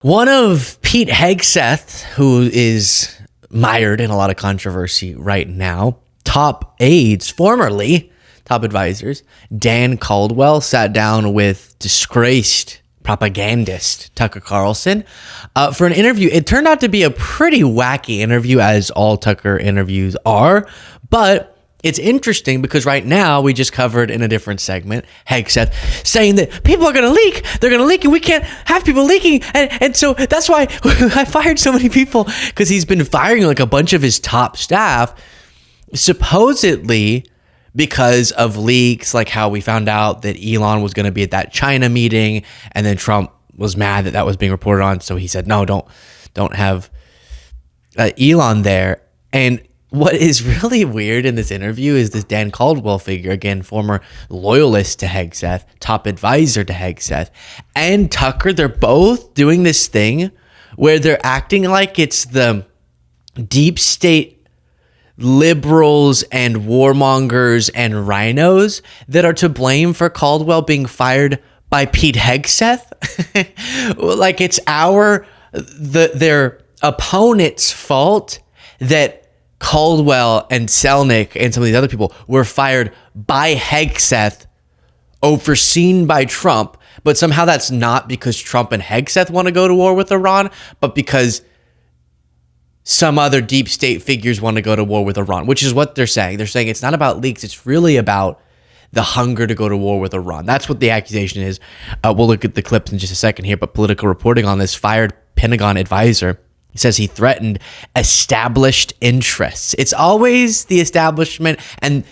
One of Pete Hegseth, who is mired in a lot of controversy right now, top aides, formerly top advisors, Dan Caldwell sat down with disgraced propagandist Tucker Carlson for an interview. It turned out to be a pretty wacky interview, as all Tucker interviews are, but it's interesting because right now we just covered in a different segment Hegseth saying that people are going to leak. They're going to leak and we can't have people leaking. And so that's why I fired so many people, because he's been firing like a bunch of his top staff, supposedly because of leaks, like how we found out that Elon was going to be at that China meeting, and then Trump was mad that was being reported on. So he said, no, don't have Elon there. And what is really weird in this interview is this Dan Caldwell figure, again, former loyalist to Hegseth, top advisor to Hegseth, and Tucker, they're both doing this thing where they're acting like it's the deep state liberals and warmongers and rhinos that are to blame for Caldwell being fired by Pete Hegseth. Like it's their opponent's fault that Caldwell and Selnick and some of these other people were fired by Hegseth, overseen by Trump, but somehow that's not because Trump and Hegseth want to go to war with Iran, but because some other deep state figures want to go to war with Iran, which is what they're saying. They're saying it's not about leaks. It's really about the hunger to go to war with Iran. That's what the accusation is. We'll look at the clips in just a second here, but political reporting on this fired Pentagon advisor. He says he threatened established interests. It's always the establishment. And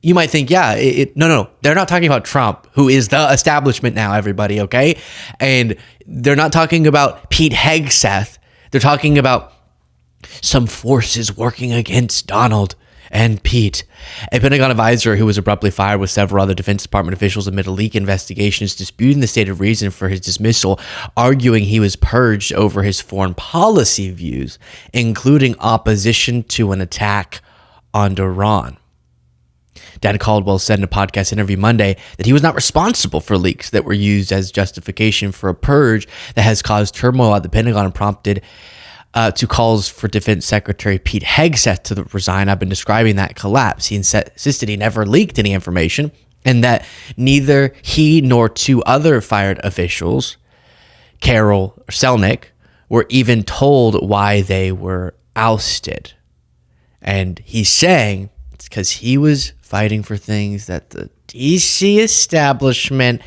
you might think, no, they're not talking about Trump, who is the establishment now, everybody, okay? And they're not talking about Pete Hegseth. They're talking about some forces working against Donald and Pete. A Pentagon advisor who was abruptly fired with several other Defense Department officials amid a leak investigation is disputing the stated reason for his dismissal, arguing he was purged over his foreign policy views, including opposition to an attack on Iran. Dan Caldwell said in a podcast interview Monday that he was not responsible for leaks that were used as justification for a purge that has caused turmoil at the Pentagon and prompted to calls for Defense Secretary Pete Hegseth to resign. I've been describing that collapse. He insisted he never leaked any information and that neither he nor two other fired officials, Carroll or Selnick, were even told why they were ousted. And he's saying it's because he was fighting for things that the DC establishment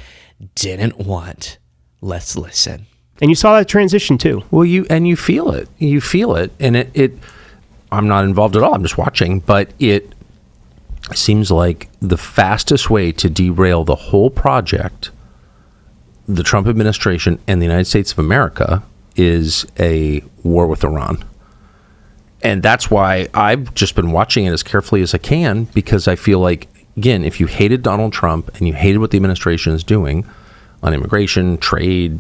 didn't want. Let's listen. And you saw that transition too. Well, you feel it. You feel it. And it I'm not involved at all. I'm just watching. But it seems like the fastest way to derail the whole project, the Trump administration and the United States of America, is a war with Iran. And that's why I've just been watching it as carefully as I can, because I feel like, again, if you hated Donald Trump and you hated what the administration is doing on immigration, trade,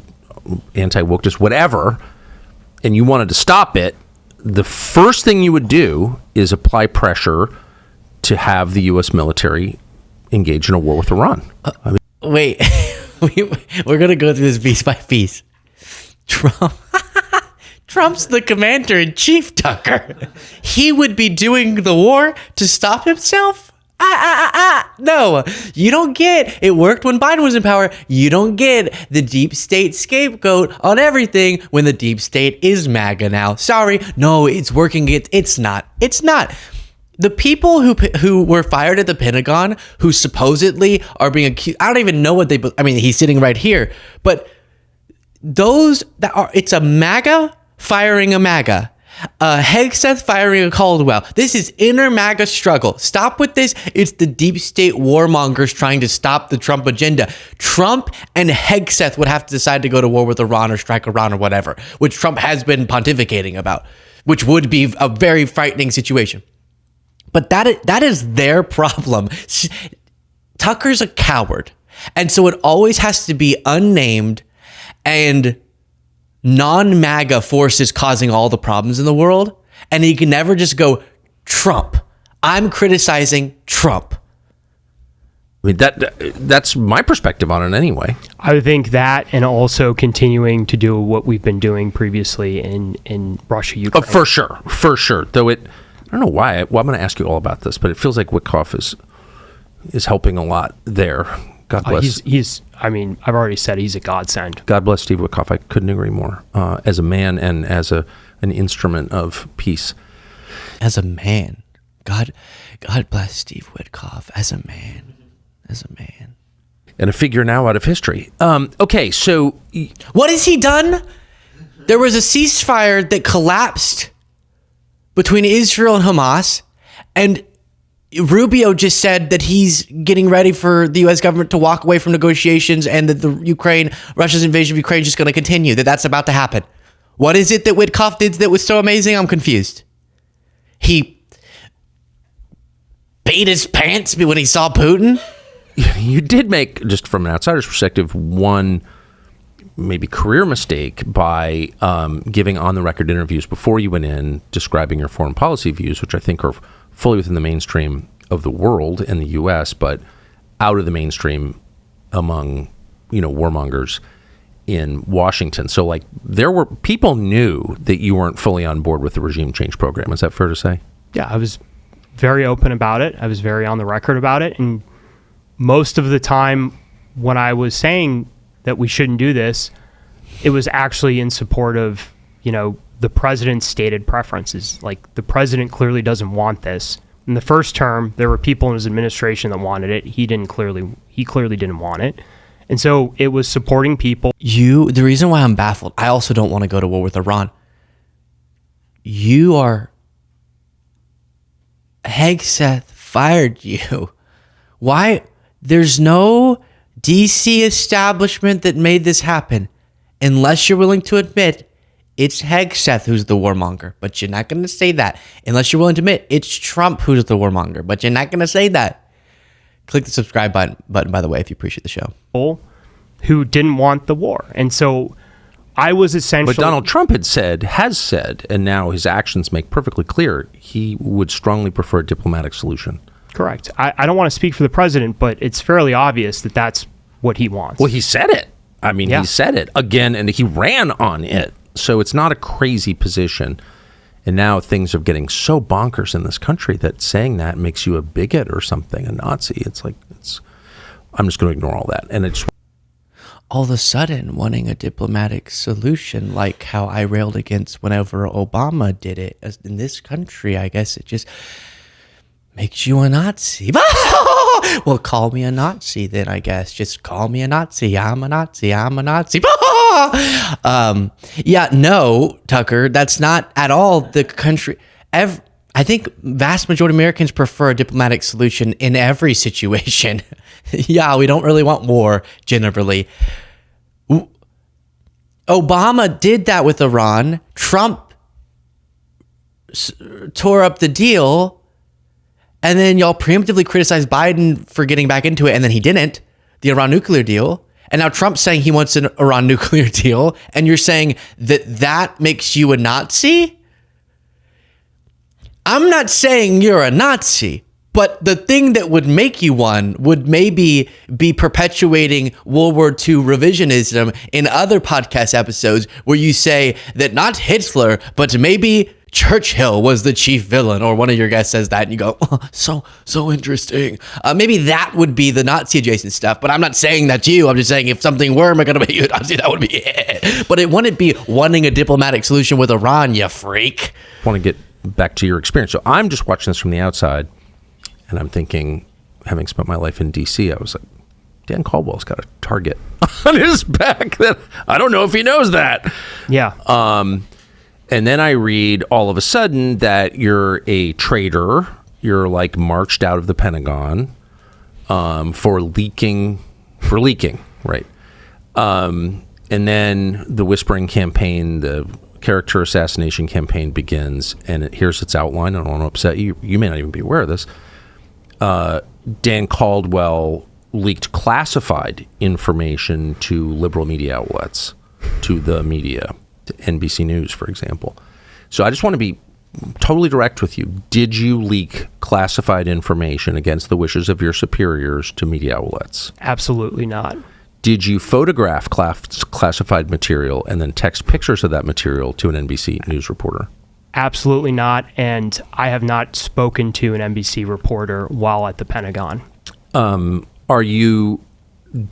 anti-wokeness, whatever, and you wanted to stop it, the first thing you would do is apply pressure to have the U.S. military engage in a war with Iran. Wait, we're going to go through this piece by piece. Trump's the commander-in-chief, Tucker. He would be doing the war to stop himself? No, you don't get it. Worked when Biden was in power. You don't get the deep state scapegoat on everything when the deep state is MAGA now. Sorry, no, it's working. It's not. The people who were fired at the Pentagon, who supposedly are being accused, I don't even know what he's sitting right here, but it's a MAGA firing a MAGA. Hegseth firing a Caldwell. This is inner MAGA struggle. Stop with this. It's the deep state warmongers trying to stop the Trump agenda. Trump and Hegseth would have to decide to go to war with Iran or strike Iran or whatever, which Trump has been pontificating about, which would be a very frightening situation. But that is their problem. Tucker's a coward. And so it always has to be unnamed and non-MAGA forces causing all the problems in the world. And he can never just go, Trump. I'm criticizing Trump. I mean, that's my perspective on it anyway. I would think that, and also continuing to do what we've been doing previously in Russia, Ukraine. For sure. Though I don't know why. Well, I'm going to ask you all about this, but it feels like Witkoff is helping a lot there. God bless. I've already said he's a godsend. God bless Steve Witkoff. I couldn't agree more. As a man and as an instrument of peace. As a man, God bless Steve Witkoff. As a man. And a figure now out of history. Okay, so... What has he done? There was a ceasefire that collapsed between Israel and Hamas, and Rubio just said that he's getting ready for the U.S. government to walk away from negotiations and that Russia's invasion of Ukraine is just going to continue, that's about to happen. What is it that Witkoff did that was so amazing? I'm confused. He beat his pants when he saw Putin? You did make, just from an outsider's perspective, one maybe career mistake by giving on-the-record interviews before you went in, describing your foreign policy views, which I think are fully within the mainstream of the world and the U.S., but out of the mainstream among, warmongers in Washington. So, like, people knew that you weren't fully on board with the regime change program. Is that fair to say? Yeah, I was very open about it. I was very on the record about it, and most of the time when I was saying that we shouldn't do this, it was actually in support of, the president's stated preferences. Like, the president clearly doesn't want this. In the first term, there were people in his administration that wanted it. He clearly didn't want it. And so it was supporting people. The reason why I'm baffled, I also don't want to go to war with Iran. Hegseth fired you. Why? There's no DC establishment that made this happen, unless you're willing to admit it's Hegseth who's the warmonger, but you're not going to say that. Unless you're willing to admit it's Trump who's the warmonger, but you're not going to say that. Click the subscribe button, by the way, if you appreciate the show. Who didn't want the war. And so I was essentially... But Donald Trump has said, and now his actions make perfectly clear, he would strongly prefer a diplomatic solution. Correct. I don't want to speak for the president, but it's fairly obvious that that's what he wants. Well, he said it. I mean, He said it again, and he ran on it. So it's not a crazy position. And now things are getting so bonkers in this country that saying that makes you a bigot or something, a Nazi. I'm just going to ignore all that. And it's all of a sudden wanting a diplomatic solution, like how I railed against whenever Obama did it in this country. I guess it just makes you a Nazi. Well, call me a Nazi then, I guess. Just call me a Nazi. I'm a Nazi. No, Tucker, that's not at all the country. I think vast majority of Americans prefer a diplomatic solution in every situation. Yeah, we don't really want war, generally. Obama did that with Iran. Trump tore up the deal. And then y'all preemptively criticized Biden for getting back into it, and then he didn't, the Iran nuclear deal. And now Trump's saying he wants an Iran nuclear deal, and you're saying that makes you a Nazi? I'm not saying you're a Nazi, but the thing that would make you one would maybe be perpetuating World War II revisionism in other podcast episodes where you say that not Hitler, but maybe Churchill was the chief villain, or one of your guys says that and you go, oh, so interesting. Maybe that would be the Nazi adjacent stuff, but I'm not saying that to you. I'm just saying if something were going to be you a Nazi, that would be it. But it wouldn't be wanting a diplomatic solution with Iran, you freak. I want to get back to your experience. So I'm just watching this from the outside, and I'm thinking, having spent my life in D.C., I was like, Dan Caldwell's got a target on his back that I don't know if he knows that. Yeah. And then I read all of a sudden that you're a traitor. You're like marched out of the Pentagon for leaking, right? And then the whispering campaign, the character assassination campaign begins, and here's its outline. I don't want to upset you. You may not even be aware of this. Dan Caldwell leaked classified information to liberal media outlets, to the media, to NBC News, for example. So I just want to be totally direct with you. Did you leak classified information against the wishes of your superiors to media outlets? Absolutely not. Did you photograph classified material and then text pictures of that material to an NBC News reporter? Absolutely not. And I have not spoken to an NBC reporter while at the Pentagon. Do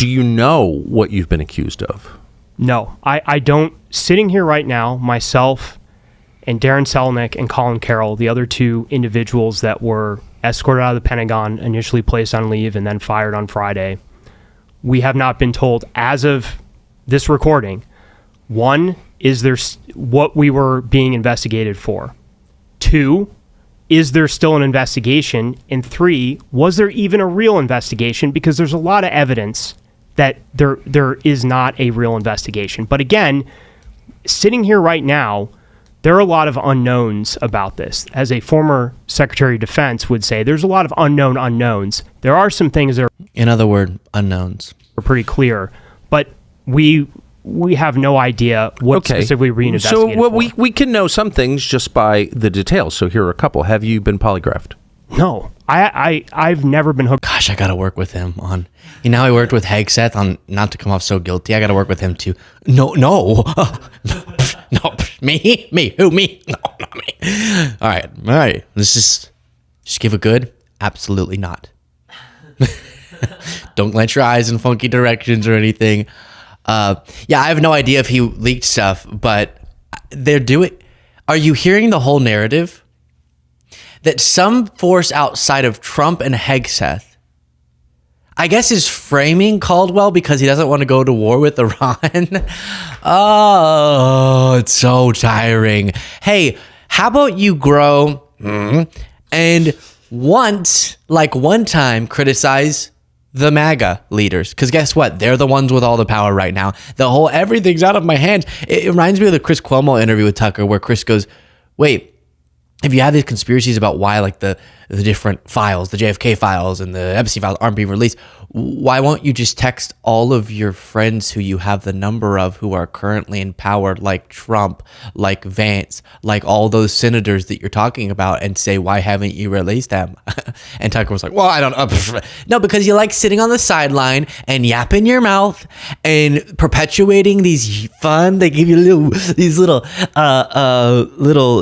you know what you've been accused of? No, I don't. Sitting here right now, myself and Darren Selnick and Colin Carroll, the other two individuals that were escorted out of the Pentagon, initially placed on leave and then fired on Friday, we have not been told as of this recording, one, is there what we were being investigated for? Two, is there still an investigation? And three, was there even a real investigation? Because there's a lot of evidence that there is not a real investigation. But again, sitting here right now, there are a lot of unknowns about this. As a former Secretary of Defense would say, there's a lot of unknown unknowns. There are some things that are, in other words, unknowns, are pretty clear, but we have no idea what specifically we're being investigated for. So we can know some things just by the details. So here are a couple. Have you been polygraphed? No, I've never been hooked. Gosh, I got to work with him on. You know, I worked with Hegseth on not to come off so guilty. I got to work with him too. No, no, me, who, me? No, not me. All right. Let's just give a good. Absolutely not. Don't glance your eyes in funky directions or anything. Yeah, I have no idea if he leaked stuff, but they're doing. Are you hearing the whole narrative? That some force outside of Trump and Hegseth, I guess, is framing Caldwell because he doesn't want to go to war with Iran. Oh, it's so tiring. Hey, how about you grow and one time criticize the MAGA leaders? Because guess what? They're the ones with all the power right now. The whole everything's out of my hands. It reminds me of the Chris Cuomo interview with Tucker where Chris goes, wait, if you have these conspiracies about why like the different files, the JFK files and the Epstein files aren't being released, why won't you just text all of your friends who you have the number of who are currently in power, like Trump, like Vance, like all those senators that you're talking about, and say, why haven't you released them? And Tucker was like, well, I don't know. No, because you like sitting on the sideline and yapping your mouth and perpetuating these fun, they give you these little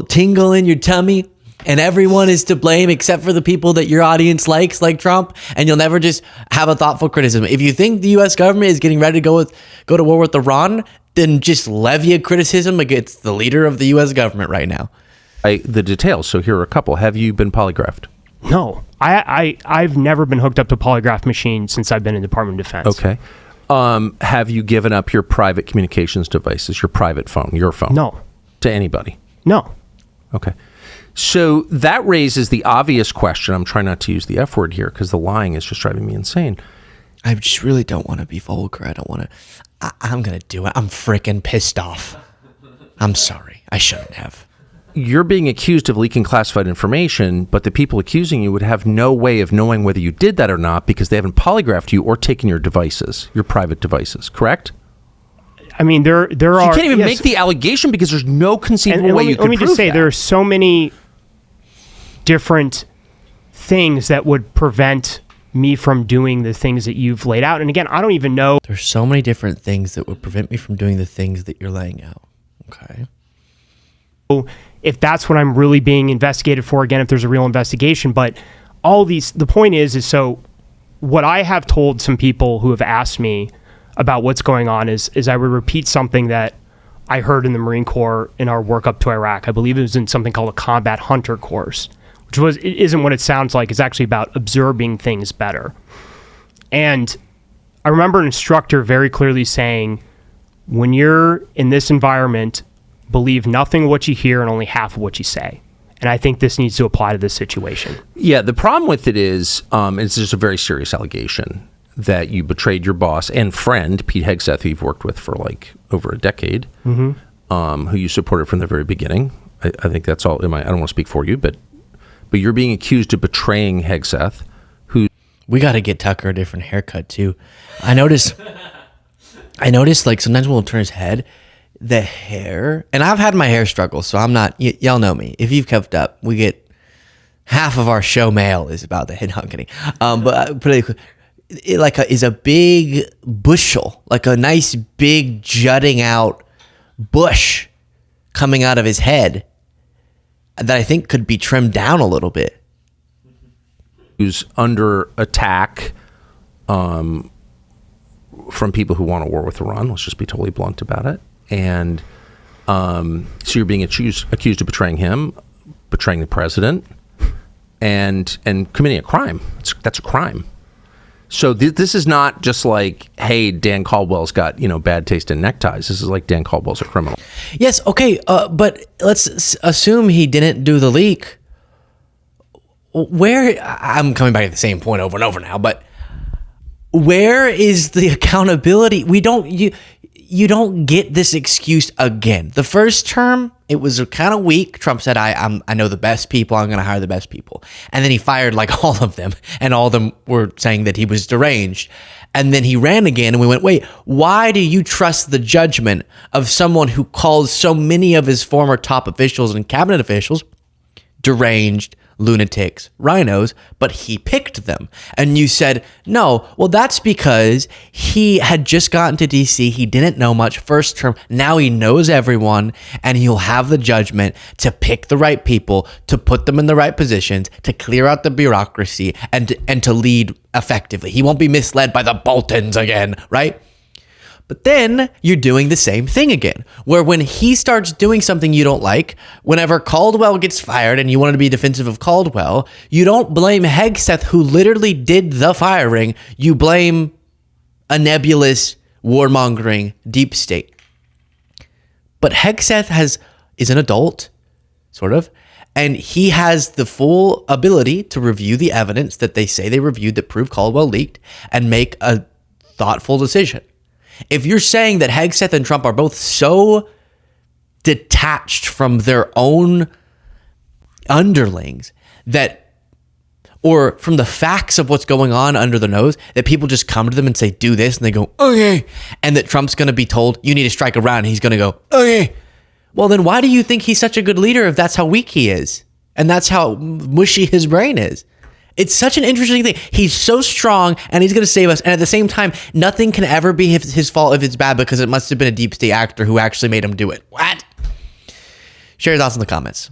tingle in your tummy. And everyone is to blame except for the people that your audience likes, like Trump, and you'll never just have a thoughtful criticism. If you think the U.S. government is getting ready to go to war with Iran, then just levy a criticism against the leader of the U.S. government right now. The details. So here are a couple. Have you been polygraphed? No, I've never been hooked up to a polygraph machine since I've been in the Department of Defense. Okay. Have you given up your private communications devices, your private phone, your phone? No. To anybody? No. Okay. So that raises the obvious question. I'm trying not to use the F word here because the lying is just driving me insane. I just really don't want to be vulgar. I don't want to. I'm going to do it. I'm freaking pissed off. I'm sorry. I shouldn't have. You're being accused of leaking classified information, but the people accusing you would have no way of knowing whether you did that or not because they haven't polygraphed you or taken your devices, your private devices, correct? I mean, there are... You can't even make the allegation because there's no conceivable way you could prove that. Let me just say, there are so many different things that would prevent me from doing the things that you've laid out. And again, I don't even know. There's so many different things that would prevent me from doing the things that you're laying out. Okay. If that's what I'm really being investigated for, again, if there's a real investigation, but all these, the point is so what I have told some people who have asked me about what's going on is I would repeat something that I heard in the Marine Corps in our work up to Iraq. I believe it was in something called a combat hunter course, it isn't what it sounds like. It's actually about observing things better. And I remember an instructor very clearly saying, when you're in this environment, believe nothing of what you hear and only half of what you say. And I think this needs to apply to this situation. Yeah, the problem with it is, it's just a very serious allegation that you betrayed your boss and friend, Pete Hegseth, who you've worked with for like over a decade, who you supported from the very beginning. I think that's all. I don't want to speak for you, but you're being accused of betraying Hegseth, who... We got to get Tucker a different haircut too. I noticed like sometimes when he'll turn his head, the hair, and I've had my hair struggles, so I'm not, y'all know me. If you've kept up, we get half of our show mail is about the head. I'm kidding. But pretty it is a big bushel, like a nice big jutting out bush coming out of his head that I think could be trimmed down a little bit. Who's under attack from people who want a war with Iran. Let's just be totally blunt about it. And so you're being accused of betraying him, betraying the president, and committing a crime. That's a crime. So this is not just like, hey, Dan Caldwell's got, bad taste in neckties. This is like Dan Caldwell's a criminal. Yes, okay, but let's assume he didn't do the leak. I'm coming back to the same point over and over now, but where is the accountability? You don't get this excuse again. The first term, it was kind of weak. Trump said, I know the best people. I'm going to hire the best people. And then he fired like all of them, and all of them were saying that he was deranged. And then he ran again, and we went, wait, why do you trust the judgment of someone who calls so many of his former top officials and cabinet officials deranged, lunatics, rhinos, but he picked them? And you said, no, well, that's because he had just gotten to DC. He didn't know much first term. Now he knows everyone, and he'll have the judgment to pick the right people, to put them in the right positions, to clear out the bureaucracy, and to lead effectively. He won't be misled by the Boltons again, right? But then you're doing the same thing again, where when he starts doing something you don't like, whenever Caldwell gets fired and you want to be defensive of Caldwell, you don't blame Hegseth, who literally did the firing. You blame a nebulous, warmongering deep state. But Hegseth is an adult, sort of, and he has the full ability to review the evidence that they say they reviewed that proved Caldwell leaked and make a thoughtful decision. If you're saying that Hegseth and Trump are both so detached from their own underlings or from the facts of what's going on under the nose, that people just come to them and say, do this, and they go, okay, and that Trump's going to be told, you need to strike around, and he's going to go, okay. Well, then why do you think he's such a good leader if that's how weak he is? And that's how mushy his brain is? It's such an interesting thing. He's so strong, and he's going to save us. And at the same time, nothing can ever be his fault if it's bad, because it must have been a deep state actor who actually made him do it. What? Share your thoughts in the comments.